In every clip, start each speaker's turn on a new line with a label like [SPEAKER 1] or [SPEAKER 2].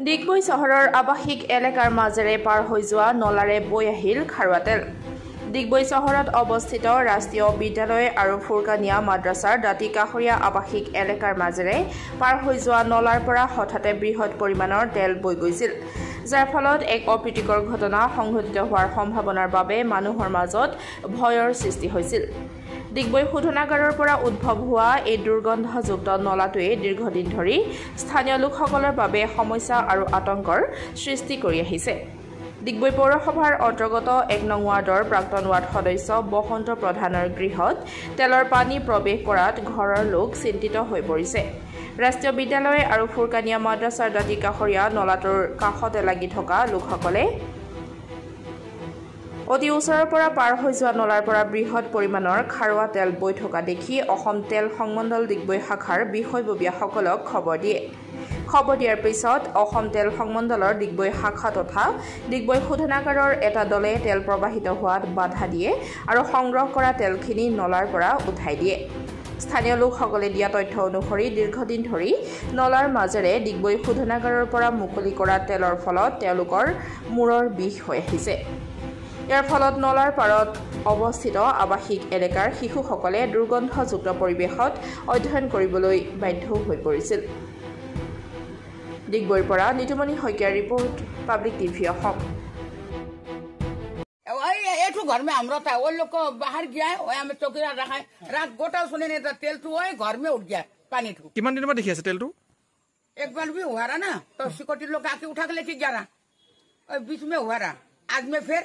[SPEAKER 1] ডিগবৈ চহৰৰ আৱাসিক এলেকাৰ মাজেৰে পাৰ হৈ যোৱা নলাৰে বৈ আহিল খাৰুৱা তেল। ডিগবৈ চহৰত অৱস্থিত ৰাষ্ট্ৰীয় বিদ্যালয় আৰু ফুৰকানিয়া মাদ্ৰাছাৰ দাঁতি কাষৰীয়া আৱাসিক এলেকাৰ মাজেৰে পাৰ হৈ যোৱা নলাৰ পৰা হঠাতে বৃহৎ পৰিমাণৰ তেল বৈ গৈছিল, যাৰ ফলত এক অপ্ৰীতিকৰ ঘটনা সংঘটিত হোৱাৰ সম্ভাৱনাৰ বাবে মানুহৰ মাজত ভয়ৰ সৃষ্টি হৈছিল। ডিগবৈ শোধনাগাৰৰ পৰা উদ্ভৱ হোৱা এই দুৰ্গন্ধযুক্ত নলাটোৱে দীৰ্ঘদিন ধৰি স্থানীয় লোকসকলৰ বাবে সমস্যা আৰু আতংকৰ সৃষ্টি কৰি আহিছে। ডিগবৈ পৌৰসভাৰ অন্তৰ্গত ১ নং ৱাৰ্ডৰ প্ৰাক্তন ৱাৰ্ড সদস্য বসন্ত প্ৰধানৰ গৃহত তেলৰ পানী প্ৰৱেশ কৰাত ঘৰৰ লোক চিন্তিত হৈ পৰিছে। ৰাষ্ট্ৰীয় বিদ্যালয় আৰু ফুৰকানিয়া মাদ্ৰাছাৰ দাঁতি কাষৰীয়া নলাটোৰ কাষতে লাগি থকা লোকসকলে অতি ওচৰৰ পৰা পাৰ হৈ যোৱা নলাৰ পৰা বৃহৎ পৰিমাণৰ খাৰুৱা তেল বৈ থকা দেখি অসম তেল সংমণ্ডল ডিগবৈ শাখাৰ বিষয়ববীয়াসকলক খবৰ দিয়ে। খবৰ দিয়াৰ পিছত অসম তেল সংমণ্ডলৰ ডিগবৈ শাখা তথা ডিগবৈ শোধনাগাৰৰ এটা দলে তেল প্ৰবাহিত হোৱাত বাধা দিয়ে আৰু সংগ্ৰহ কৰা তেলখিনি নলাৰ পৰা উঠাই দিয়ে। স্থানীয় লোকসকলে দিয়া তথ্য অনুসৰি দীৰ্ঘদিন ধৰি নলাৰ মাজেৰে ডিগবৈ শোধনাগাৰৰ পৰা মুকলি কৰা তেলৰ ফলত তেওঁলোকৰ মূৰৰ বিষ হৈ আহিছে। ইয়াৰ ফলত নলাৰ পাৰত অৱস্থিত আৱাসিক এলেকাৰ শিশুসকলে দুৰ্গন্ধযুক্ত পৰিৱেশত অধ্যয়ন কৰিবলৈ বাধ্য হৈ পৰিছিল। ডিগবৈৰ পৰা নিতুমণি শইকীয়াৰ ৰিপৰ্ট, পাব্লিক টিভি অসम।
[SPEAKER 2] घर में हमरा था वो लोग को बाहर गया है हमें चौकीदार रखा है रात गोटा सुने नहीं था तेल तो घर में उठ गया पानी ठू
[SPEAKER 3] किमान दिन में देखिए तेल तो
[SPEAKER 2] एक बार भी हुआ रहा ना तो सिक्योरिटी लोग आके उठा के लेके जा रहा और बीच में हुआ रहा आज में फिर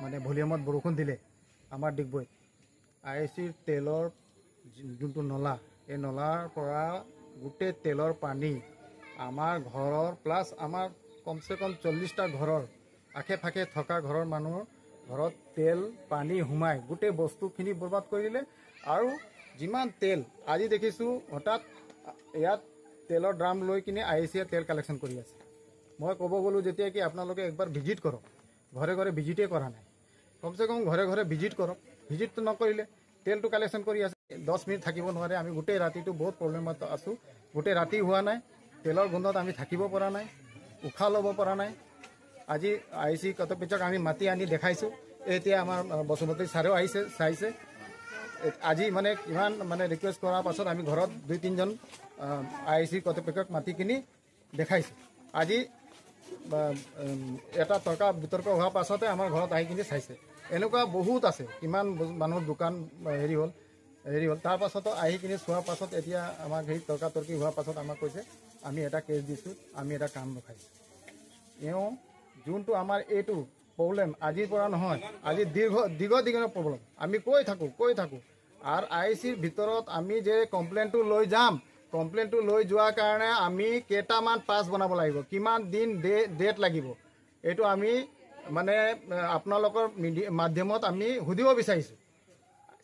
[SPEAKER 4] মানে ভলিউমত বৰষুণ দিলে আমাৰ ডিগবৈ আইএসিৰ তেলৰ যোনটো নলা এই নলাৰ পৰা গোটেই তেলৰ পানী আমাৰ ঘৰৰ প্লাছ আমাৰ কমসে কম 40টা ঘৰৰ আশে পাশে থকা ঘৰৰ মানুহৰ ঘৰত তেল পানী হুমাই গোটেই বস্তুখিনি বৰবাদ কৰি দিলে। আৰু যিমান তেল আজি দেখিছোঁ হঠাৎ ইয়াত তেলৰ ড্ৰাম লৈ কিনে আইএসিয়ে তেল কালেকশ্যন কৰি আছে। মই ক'ব গ'লোঁ যেতিয়া কি আপোনালোকে একবাৰ ভিজিট কৰক, ঘৰে ঘৰে ভিজিটে কৰা নাই, কমসে কম ঘৰে ঘৰে ভিজিট কৰক। ভিজিটটো নকৰিলে তেলটো কালেকশ্যন কৰি আছে 10 মিনিট থাকিব নোৱাৰে। আমি গোটেই ৰাতিটো বহুত প্ৰব্লেমত আছোঁ, গোটেই ৰাতি হোৱা নাই, তেলৰ গোন্ধত আমি থাকিব পৰা নাই, উশাহ ল'ব পৰা নাই। আজি আইএসি কৰ্তৃপক্ষক আমি মাতি আনি দেখাইছোঁ। এতিয়া আমাৰ বসুমতী ছাৰেও আহিছে চাইছে। আজি মানে কিমান মানে ৰিকুৱেষ্ট কৰাৰ পাছত আমি ঘৰত 2-3জন আইএসি কৰ্তৃপক্ষক মাতি কিনি দেখাইছোঁ। আজি এটা তৰ্ক বিতৰ্ক হোৱাৰ পাছতে আমাৰ ঘৰত আহি কিনি চাইছে। এনেকুৱা বহুত আছে, কিমান মানুহৰ দোকান হেৰি হ'ল তাৰ পাছতো আহি কিনি চোৱাৰ পাছত এতিয়া আমাক সেই তৰ্কাতৰ্কি হোৱাৰ পাছত আমাক কৈছে আমি এটা কেছ দিছোঁ, আমি এটা কাম ৰখাইছোঁ। এওঁ যোনটো আমাৰ এইটো প্ৰব্লেম আজিৰ পৰা নহয়, আজি দীৰ্ঘদিনৰ প্ৰব্লেম। আমি কৈ থাকোঁ আৰু আইএসিৰ ভিতৰত আমি যে কমপ্লেইনটো লৈ যাম, কমপ্লেইনটো লৈ যোৱাৰ কাৰণে আমি কেইটামান পাছ বনাব লাগিব, কিমান দিন ডেট লাগিব, এইটো আমি মানে আপোনালোকৰ মাধ্যমত আমি সুধিব বিচাৰিছোঁ।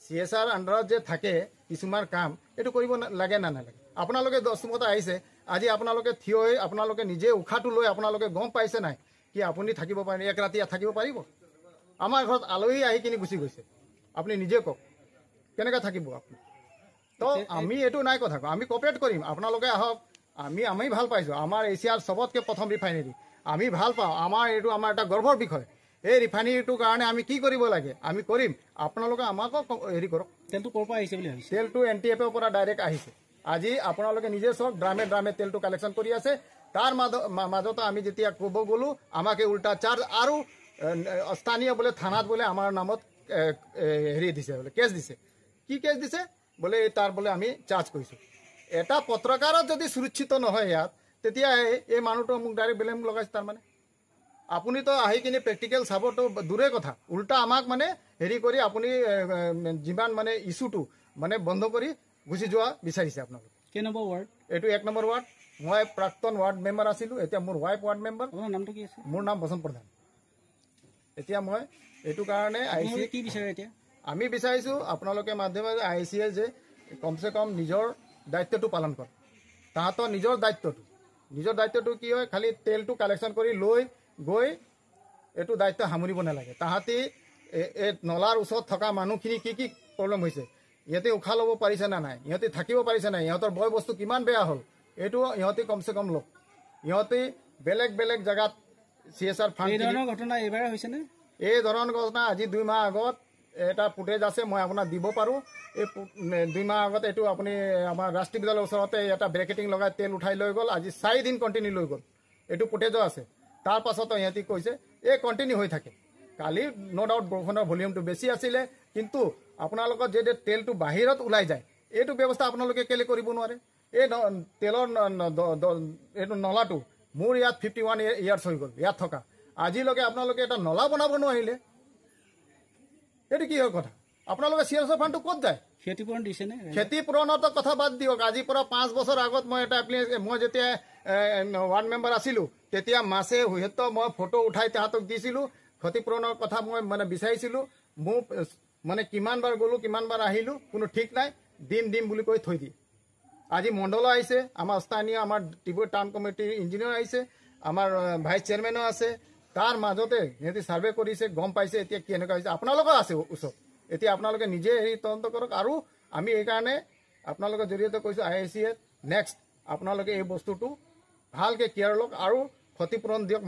[SPEAKER 4] CSR আণ্ডাৰত যে থাকে কিছুমান কাম, এইটো কৰিব লাগে না নালাগে? আপোনালোকে 10 মতে আহিছে, আজি আপোনালোকে থিয় হৈ আপোনালোকে নিজে উশাহটো লৈ আপোনালোকে গম পাইছে নাই কি আপুনি থাকিব পাৰে, এক ৰাতি থাকিব পাৰিব? আমাৰ ঘৰত আলহী আহি কিনি গুচি গৈছে, আপুনি নিজে কওক কেনেকৈ থাকিব আপুনি? তো আমি এইটো নাই কথা কওঁ, আমি কপাৰেট কৰিম, আপোনালোকে আহক। আমি ভাল পাইছোঁ, আমাৰ এছিয়াৰ চবতকৈ প্ৰথম ৰিফাইনেৰী আমি ভাল পাওঁ। আমাৰ এইটো আমাৰ এটা গৰ্বৰ বিষয়। এই ৰিফাইনেৰীটোৰ কাৰণে আমি কি কৰিব লাগে আমি কৰিম, আপোনালোকে আমাকো হেৰি কৰক।
[SPEAKER 3] তেলটো ক'ৰ পৰা আহিছে বুলি ভাবিছে?
[SPEAKER 4] তেলটো NTF-ৰ পৰা ডাইৰেক্ট আহিছে। আজি আপোনালোকে নিজে চাওক, ড্ৰামে তেলটো কালেকশ্যন কৰি আছে। তাৰ মাজতে আমি যেতিয়া ক'ব গ'লোঁ আমাকে উল্টা চাৰ্জ আৰু স্থানীয় বোলে থানাত বোলে আমাৰ নামত হেৰি দিছে, বোলে কেছ দিছে। কি কেছ দিছে বোলে তাৰ বোলে আমি চাৰ্জ কৰিছোঁ। এটা পত্ৰকাৰত যদি সুৰক্ষিত নহয় ইয়াত, তেতিয়া এই মানুহটো মোক ডাইৰেক্ট ব্লেম লগাইছে। তাৰমানে আপুনিতো আহি কিনি প্ৰেক্টিকেল চাবতো দূৰে কথা, উল্টা আমাক মানে হেৰি কৰি আপুনি যিমান মানে ইছ্যুটো মানে বন্ধ কৰি গুচি যোৱা বিচাৰিছে আপোনালোকে।
[SPEAKER 3] কেই নম্বৰ ৱাৰ্ড?
[SPEAKER 4] এইটো 1 নম্বৰ ৱাৰ্ড। মই প্ৰাক্তন ৱাৰ্ড মেম্বাৰ আছিলোঁ, এতিয়া মোৰ ৱাইফ ৱাৰ্ড মেম্বাৰ।
[SPEAKER 3] আপোনাৰ নামটো কি আছে?
[SPEAKER 4] মোৰ নাম বসন্ত প্ৰধান। এতিয়া মই এইটো কাৰণে আইএসি
[SPEAKER 3] কি বিচাৰে এতিয়া? আমি
[SPEAKER 4] বিচাৰিছোঁ আপোনালোকে মাধ্যমেৰে আইএসিয়ে যে কমচে কম নিজৰ দায়িত্বটো পালন কৰে। তাহাঁতৰ নিজৰ দায়িত্বটো কি হয়, খালি তেলটো কালেকশ্যন কৰি লৈ গৈ এইটো দায়িত্ব সামৰিব নালাগে। তাহাঁতি এই নলাৰ ওচৰত থকা মানুহখিনি কি প্ৰব্লেম হৈছে, ইহঁতে উশাহ ল'ব পাৰিছে না নাই, ইহঁতে থাকিব পাৰিছে নাই, ইহঁতৰ বয় বস্তু কিমান বেয়া হ'ল, এইটো ইহঁতে কমচে কম লওক। ইহঁতে বেলেগ বেলেগ জেগাত CSR ফাণ্ড
[SPEAKER 3] ঘটনা এইবাৰ হৈছেনে?
[SPEAKER 4] এই ধৰণৰ ঘটনা আজি 2 মাহ আগত এটা ফুটেজ আছে, মই আপোনাক দিব পাৰোঁ। এই 2 মাহ আগত এইটো আপুনি আমাৰ ৰাষ্ট্ৰীয় বিদ্যালয়ৰ ওচৰতে এটা ব্ৰেকেটিং লগাই তেল উঠাই লৈ গ'ল। আজি 4 দিন কণ্টিনিউ লৈ গ'ল। এইটো ফুটেজো আছে। তাৰ পাছতো ইহঁতে কৈছে এই কণ্টিনিউ হৈ থাকে। কালি ন' ডাউট বৰষুণৰ ভলিউমটো বেছি আছিলে, কিন্তু আপোনালোকৰ যে তেলটো বাহিৰত ওলাই যায় এইটো ব্যৱস্থা আপোনালোকে কেলে কৰিব নোৱাৰে? এই তেলৰ এইটো নলাটো মোৰ ইয়াত 51 ইয়াৰ্ছ হৈ গ'ল ইয়াত থকা, আজিলৈকে আপোনালোকে এটা নলা বনাব নোৱাৰিলে। এইটো কি হয় কথা? আপোনালোকে CSR ফাণ্ডটো ক'ত যায়?
[SPEAKER 3] ক্ষতিপূৰণ দিছেনে?
[SPEAKER 4] ক্ষতিপূৰণৰ কথা বাদ দিয়ক। আজিৰ পৰা 5 বছৰ আগত মই এটা মই যেতিয়া ৱাৰ্ড মেম্বাৰ আছিলোঁ তেতিয়া মাছে হুহেতো মই ফটো উঠাই তাহাঁতক দিছিলোঁ। ক্ষতিপূৰণৰ কথা মই মানে বিচাৰিছিলোঁ। মোক মানে কিমানবাৰ গ'লোঁ, কিমানবাৰ আহিলোঁ, কোনো ঠিক নাই। দিম বুলি কৈ থৈ দিয়ে। আজি মণ্ডল আহিছে, আমাৰ স্থানীয় আমাৰ ত্ৰিপুৰা টাউন কমিটিৰ ইঞ্জিনিয়াৰ আহিছে, আমাৰ ভাইচ চেয়াৰমেনো আছে। তাৰ মাজতে সিহঁতে ছাৰ্ভে কৰিছে, গম পাইছে এতিয়া কি এনেকুৱা হৈছে। আপোনালোকৰ আছে ওচৰত, এতিয়া আপোনালোকে নিজে তদন্ত কৰক। আৰু আমি এইকাৰণে আপোনালোকৰ জৰিয়তে কৈছোঁ IACA নেক্সট আপোনালোকে এই বস্তুটো ভালকৈ কেয়াৰ লওক আৰু ক্ষতিপূৰণ দিয়ক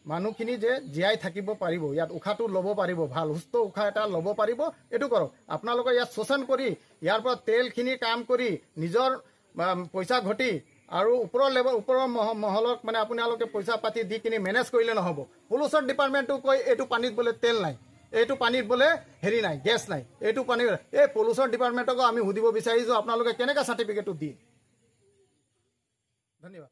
[SPEAKER 4] মানুহখিনি যে জীয়াই থাকিব পাৰিব, ইয়াত উশাহটো ল'ব পাৰিব, ভাল সুস্থ উশাহ এটা ল'ব পাৰিব, এইটো কৰক। আপোনালোকে ইয়াত শোষণ কৰি ইয়াৰ পৰা তেলখিনি কাম কৰি নিজৰ পইচা ঘটি আৰু ওপৰৰ মহলক মানে আপোনালোকে পইচা পাতি দি কিনি মেনেজ কৰিলে নহ'ব। পলিউশ্যন ডিপাৰ্টমেণ্টটো কৈ এইটো পানীত বোলে তেল নাই, এইটো পানীত বোলে হেৰি নাই, গেছ নাই, এইটো পানী। এই পলিউশ্যন ডিপাৰ্টমেণ্টকো আমি সুধিব বিচাৰিছোঁ আপোনালোকে কেনেকৈ চাৰ্টিফিকেটটো দিয়ে। ধন্যবাদ।